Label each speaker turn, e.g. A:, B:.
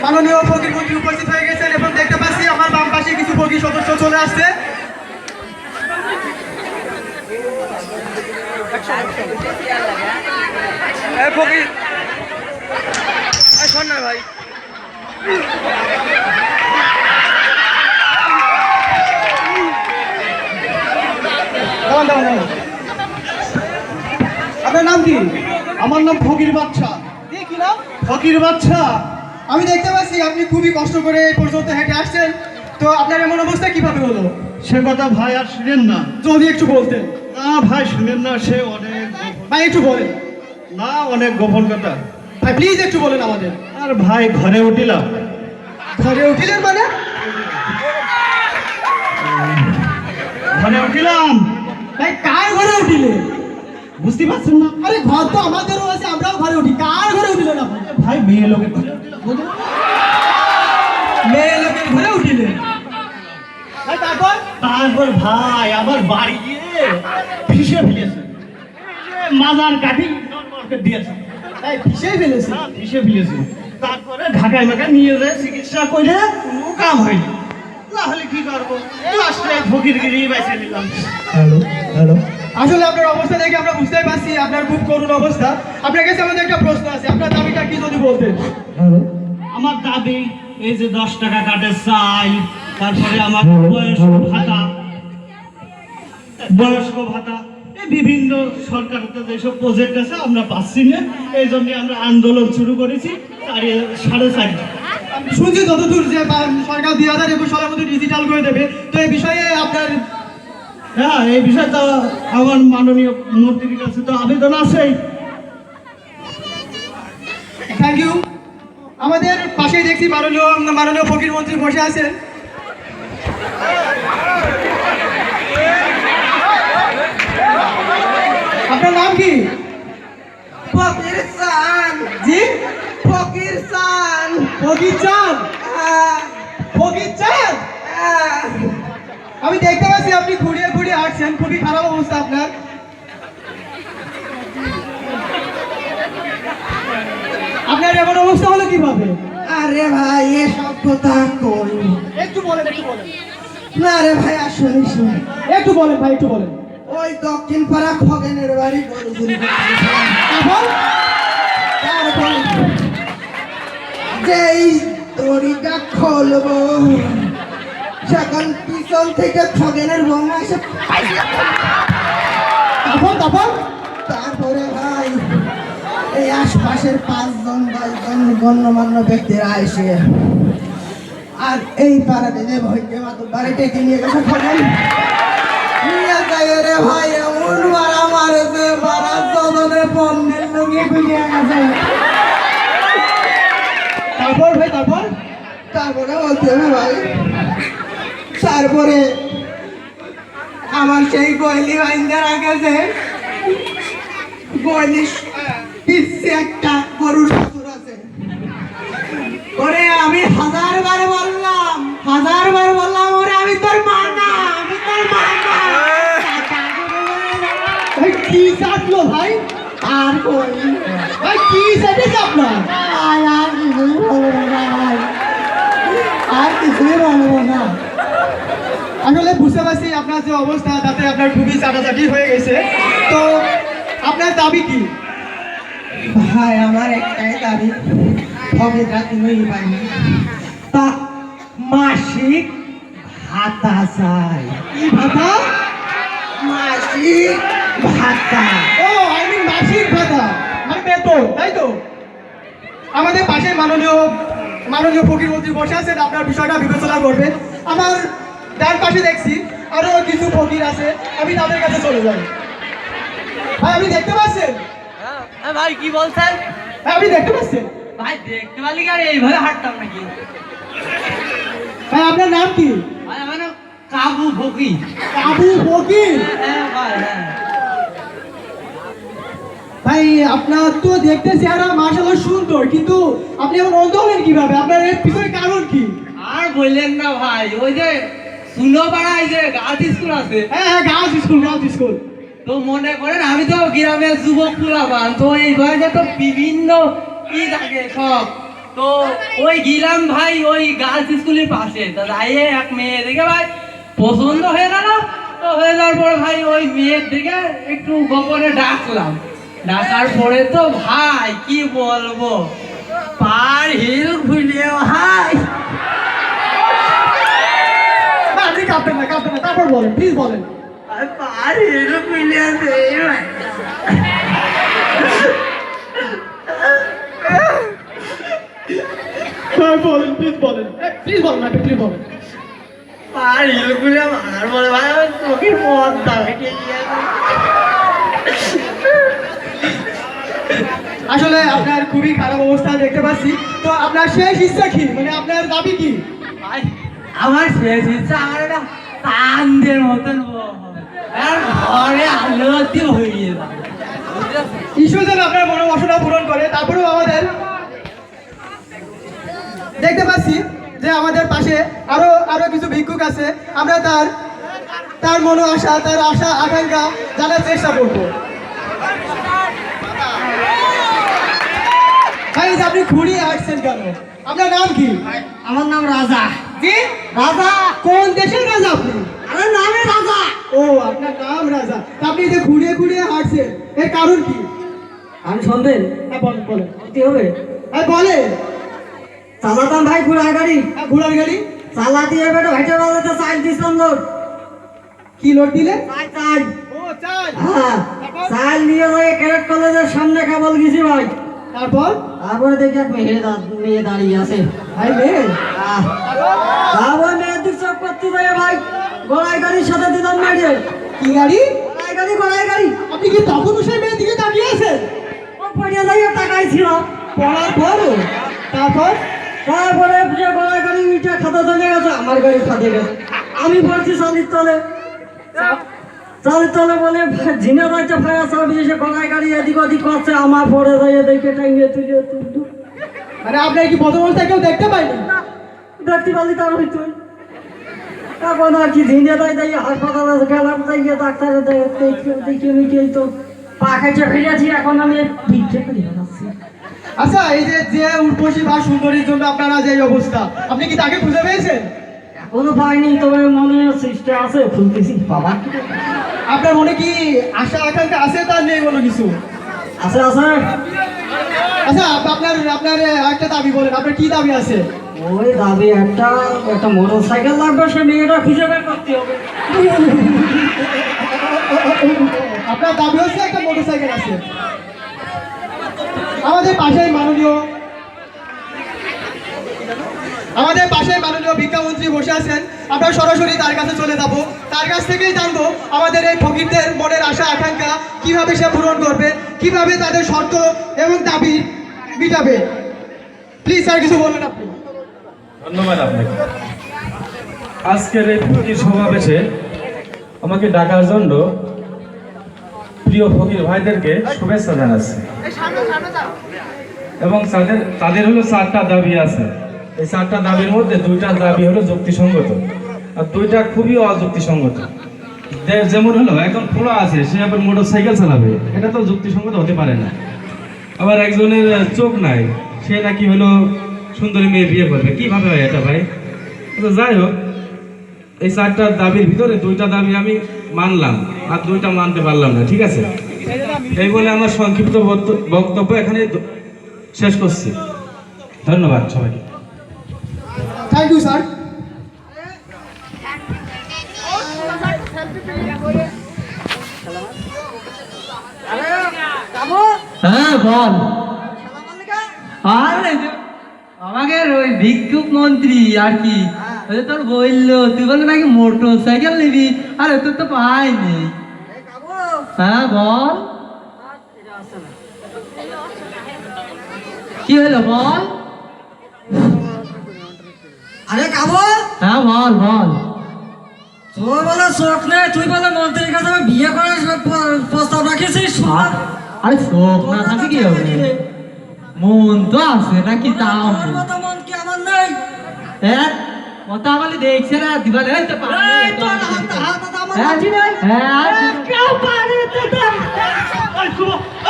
A: মাননীয় ফকির মন্ত্রী উপস্থিত হয়ে গেছেন এবং দেখতে পাচ্ছি আমার বাম পাশে কিছু ফকির সদস্য চলে আসছে। ফকির শোন না ভাই, আপনার নাম কি?
B: আমার নাম ফকির বাচ্চা।
A: কি নাম?
B: ফকির বাচ্চা।
A: আমি দেখতে পাচ্ছি আপনি খুবই কষ্ট করে এই পর্যন্ত হেঁটে আসছেন, তো আপনার এমন অবস্থা কিভাবে হলো?
B: সে কথা ভাই আর শুনেন না।
A: যদি একটু বলতেন।
B: না ভাই শুনেন না, সে অনেক
A: ভাই একটু বলেন
B: না, অনেক গোপন কথা।
A: ভাই, প্লিজ একটু বলেন আমাদের।
B: আর ভাই ঘরে উঠিলাম।
A: ঘরে উঠিলেন মানে?
B: ঘরে উঠিলাম।
A: ভাই কার ঘরে উঠিলেন?
B: বুঝতে পারছেন না?
A: আরে ঘর তো আমাদেরও আছে, আমরাও ঘরে উঠি। কার ঘরে উঠিলেন আপনি?
B: ভাই মেয়ে লোকের ঘরে উঠিলাম।
A: মেয়ে লোকের ঘরে উঠিলেন? ভাই তারপর?
B: তারপর ভাই আমার বাড়ি গিয়ে ফিসে ফেলেছে, মাজার কাঠি নরমালকে দিয়েছে।
A: ভাই ফিসে ফেলেছে?
B: ফিসে ফেলেছে। তারপরে ঢাকায় মাকায় নিয়ে যায় চিকিৎসা করে, কোনো কাম হয়নি। তাহলে কি করবো, লাস্টে ফকিরগিরি বেছে নিলাম।
A: হ্যালো হ্যালো, আসলে আপনার অবস্থা দেখে আমরা বুঝতেই পারছি আপনার খুব করুণ অবস্থা। আপনার কাছে আমাদের একটা প্রশ্ন আছে, আপনার দাবিটা কি যদি বলতেন?
B: আমার দাবি এই যে 10 টাকা কাটে চাই, তারপরে আমার বয়স্ক ভাতা, এই বিভিন্ন সরকারের যেসব প্রজেক্ট আছে আমরা পাচ্ছি না, এই জন্য আমরা আন্দোলন শুরু করেছি 4.5
A: শুনছি যতদূর যে সরকার 2021 সালের মধ্যে ডিজিটাল করে দেবে, তো এই বিষয়ে আপনার?
B: হ্যাঁ, এই বিষয়টা আমার মাননীয় মন্ত্রীর কাছে তো আবেদন আছেই।
A: Thank you. আমাদের পাশেই দেখছি মাননীয় ফকির মন্ত্রী বসে আছেন। আপনার নাম কি?
C: ফকির চান।
A: জি?
C: ফকির চান।
A: ফকির চান? ফকির চান? আমি দেখতে পাচ্ছি আপনি ঘুরিয়ে ঘুরিয়ে হাঁটছেন, খুবই খারাপ অবস্থা আপনার। আপনার এমন অবস্থা হলো কিভাবে?
C: আরে ভাই এসব কথা কই,
A: একটু বলেন, একটু বলেন।
C: না রে ভাই আসলে শুনে
A: একটু বলেন ভাই, একটু বলেন।
C: ওই দক্ষিণ পাড়া খগেনের বাড়ি গরু চুরি করতে
A: এখন
C: তারপর যেই দড়িটা খুলবো সেখান পিছন থেকে খগেনের বৌমা এসে তারপরে ভাই এই আশপাশের 5-10 গণ্যমান্য ব্যক্তিরা এসে আর এই পাড়াতে যে ভৈকে মাতুর বাড়িতে নিয়ে গেছে খগেন নিয়ে যায় রে ভাই, এমন মারা মারেছে পাড়া চদনে পন্নের লুকিয়ে গুলিয়ে গেছে।
A: তারপর ভাই,
C: তারপরে বলতে হবে ভাই, তারপরে আমার সেই গয়লি বাইন্দার গেছে, গয়লি পিচ্ছে একটা গরুর শ্বশুর আছে। ওরে আমি হাজারবার বললাম ওরে আমি তোর মা না, আমি তোর মা না।
A: ভাই কি চাটলো ভাই?
C: আর কই
A: ভাই কি চাটেছে আপনার?
C: আর কিছুই বলবো না।
A: আসলে বুঝতে পারছি আপনার যে অবস্থা, তাতে আপনার খুবই চাটাচাটি হয়ে গেছে। তো আপনার দাবি কি?
C: ভাই আমার একটাই দাবি, ফকিররা কোনোই পাই না, তা মাসিক ভাতা চাই।
A: কি ভাতা?
C: মাসিক ভাতা।
A: ও আই মিন মাসিক ভাতা, মানে বেতন, তাই তো? আমাদের পাশে মাননীয় ফকির মন্ত্রী বসে আছেন, আপনার বিষয়টা বিবেচনা করবেন। আমার ডান পাশে দেখছি আরো কিছু ফকির আছে, আমি তাদের কাছে চলে যাই। ভাই আপনি দেখতে পাচ্ছেন?
D: হ্যাঁ ভাই কি বলছেন?
A: হ্যাঁ আপনি দেখতে পাচ্ছেন?
D: ভাই দেখতে পারলি কি আর এইভাবে হাঁটতাম নাকি?
A: ভাই আপনার নাম কি?
D: ভাই আমার নাম কাবু ফকির।
A: কাবু ফকির?
D: হ্যাঁ ভাই, হ্যাঁ।
A: ভাই আপনার তো দেখতে চেহারা মাশাআল্লাহ সুন্দর, কিন্তু আপনি এখন অন্ধ হলেন কিভাবে? আপনার এর পিছনে কারণ কি?
D: আর বললেন না ভাই, ওই যে সুনোপাড়ায় যে গার্লস স্কুল আছে,
A: হ্যাঁ গার্লস স্কুল।
D: তো মনে করেন আমি তো গ্রামের যুবক পুলাবান, তো এই বয়সে তো বিভিন্ন কি থাকে সব। তো ওই গিলাম ভাই ওই গার্লস স্কুলের পাশে, তো যাইয়ে এক মেয়ে দেখে ভাই পছন্দ হয়ে গেল। তো হয়ে যাওয়ার পর ভাই ওই মেয়ের দিকে একটু গোপনে ডাকলাম। ডাকার পরে তো ভাই কি বলবো, পার হিল খুলে ভাই
A: না, আপনি কাঁপবেন না, কাঁপবেন না, তারপর বলেন, প্লিজ বলেন।
D: পার হিল খুলে ভাই
A: হ্যাঁ, বলেন, প্লিজ বলেন, প্লিজ বলেন, আপনি প্লিজ বলেন।
D: পার হিল খুলে মারার বলে ভাই আমার চোখের পর্দা ভেঙে গিয়েছে।
A: আসলে আপনার খুবই খারাপ অবস্থা দেখতে পাচ্ছি। তো আপনার শেষ ইচ্ছা কি, মানে আপনার দাবি কি?
D: ভাই আমার শেষ ইচ্ছা আমার একটা চাঁদের মতন বউ হবে। আর ঘরে আলোতে হয়ে যাবে।
A: ঈশ্বর যেন আপনার মনোবাসনা পূরণ করে। তারপরেও আমাদের দেখতে পাচ্ছি যে আমাদের পাশে আরো আরো কিছু ভিক্ষুক আছে। আমরা তার মনো আশা, তার আশা আকাঙ্ক্ষা জানার চেষ্টা করবো। ভাই, এই যে আপনি ঘুরিয়ে আসছেন কেন? আপনার নাম কি?
D: আমার নাম রাজা।
A: জি,
D: রাজা?
A: কোন দেশের রাজা আপনি?
D: আরে নামে রাজা।
A: ও, আপনার নাম রাজা। তা আপনি এই যে ঘুরিয়ে ঘুরিয়ে হাঁটছেন, এর কারণ কি?
D: আমি শুনবেন
A: হ্যাঁ, বলেন বলেন।
D: কি হবে?
A: হ্যাঁ, বলেন।
D: চালাতাম ভাই ঘোড়ার গাড়ি।
A: হ্যাঁ, ঘোড়ার গাড়ি।
D: চালা দিয়ে বেটা ভাইটার বাজাতে চাল দিছিলাম লোড।
A: কি লোড দিলে?
D: চাল।
A: ও, চাল।
D: হ্যাঁ, চাল নিয়ে যাই ক্যারেট কলেজের সামনে কেবল গেছি ভাই।
A: তারপর?
D: তারপরে দেখি এক মেয়ে দাঁড়িয়ে আছে।
A: ভাই, মেয়ে?
D: তারপর মেয়ের দিক চোখ করতে যাই ভাই গড়াই গাড়ির সাথে দিলাম মেরে।
A: কি গাড়ি?
D: গড়াই গাড়ি।
A: আপনি কি তখন সেই মেয়ের দিকে তাকিয়ে আছেন?
D: ও পড়িয়ে যাই টাকাই ছিল।
A: পড়ার পরও? তারপর?
D: তারপরে যে গড়াই গাড়ি উইটা খাতা চলে গেছে, আমার গাড়ি খাতে গেছে। আমি পড়ছি চালির তলে। চালির তলে বলে ঝিনে যাইতে ফায়ার সার্ভিস এসে গড়াই গাড়ি এদিক ওদিক করছে, আমার পরে যাইয়ে দেখে টাইমে তুলে তুলু।
A: মানে আপনার কি প্রথম অবস্থায় কেউ দেখতে পাইনি?
D: দেখতে পারলি তার হইতো এখন আর কি ঝিনে যাই হাসপাতালে গেলাম, যাইয়ে ডাক্তারে দেখে মিটিয়ে তো পাখাইতে ফিরেছি। এখন আমি ভিক্ষে করে বেড়াচ্ছি।
A: আচ্ছা, এই যে উর্বশী বা সুন্দরীর জন্য আপনারা যে এই অবস্থা, আপনি কি তাকে খুঁজে পেয়েছেন?
D: এখনো পাইনি, তবে মনে চেষ্টা আছে, খুলতেছি বাবা।
A: আপনার মনে কি আশা আকাঙ্ক্ষা আছে, তার নেই কোনো কিছু?
D: আছে আছে।
A: আচ্ছা, আপনার আপনার একটা দাবি বলেন, আপনার কি দাবি আছে?
D: ওই দাবি একটা মোটর সাইকেল লাগবে, সে মেয়েটা খুঁজে বের করতে হবে।
A: আপনার দাবি হচ্ছে একটা মোটরসাইকেল আছে। আমাদের পাশে মাননীয় শিক্ষামন্ত্রী বসে আছেন। আমরা সরাসরি তার কাছে চলে যাব, তার কাছ থেকেই জানবো আমাদের এই ফকিরদের মনের আশা আকাঙ্ক্ষা কিভাবে সে পূরণ করবে, কিভাবে তাদের শর্ত এবং দাবি মিটাবে। প্লিজ স্যার, কিছু বলবেন আপনি।
E: ধন্যবাদ আপনাকে। আজকের এই ফকির সমাবেশে আমাকে ডাকার জন্য প্রিয় ফকির ভাইদেরকে শুভেচ্ছা জানাচ্ছি। এবং তাদের হলো 4টা দাবি আছে। এই 4টা দাবির মধ্যে 2টা দাবি হলো যুক্তিসঙ্গত আর 2টা খুবই অযুক্তিসঙ্গত। যেমন হলো এখন খোলা আছে, সে আবার মোটর সাইকেল চালাবে, এটা তো যুক্তিসঙ্গত হতে পারে না। আবার একজনের চোখ নাই, সে নাকি হলো সুন্দরী মেয়ে বিয়ে করবে, কিভাবে হয় এটা ভাই? তো যাই হোক, এই 4টা দাবির ভিতরে 2টা দাবি আমি মানলাম আর 2টা মানতে পারলাম না, ঠিক আছে? এই বলে আমার সংক্ষিপ্ত বক্তব্য এখানে শেষ করছি। ধন্যবাদ সবাইকে।
A: Thank you sir.
D: হ্যাঁ বল। আরে আমাদের ওই ভিক্ষুক মন্ত্রী আর কি, ওই তোর বললো তুই বলে নাকি মোটর সাইকেল নিবি, আরে তোর তো পাইনি। হ্যাঁ বল, কি হলো বল। আরে কাবো, হ্যাঁ বল বল। তোর বলে শোক নেই, তুই বলে মন্ত্রীর কাছে বিয়ে করার প্রস্তাব রাখিস। আরে শোক না থাকে কি হবে, মন তো আছে নাকি? তাও মন কি আমার নেই? কথা বলে দেখছে না দিবা দেয় তো পারে
B: এই তোর হাত আমার
D: হ্যাঁ
B: লাঠি নাই
D: হ্যাঁ
B: কেউ পারে তো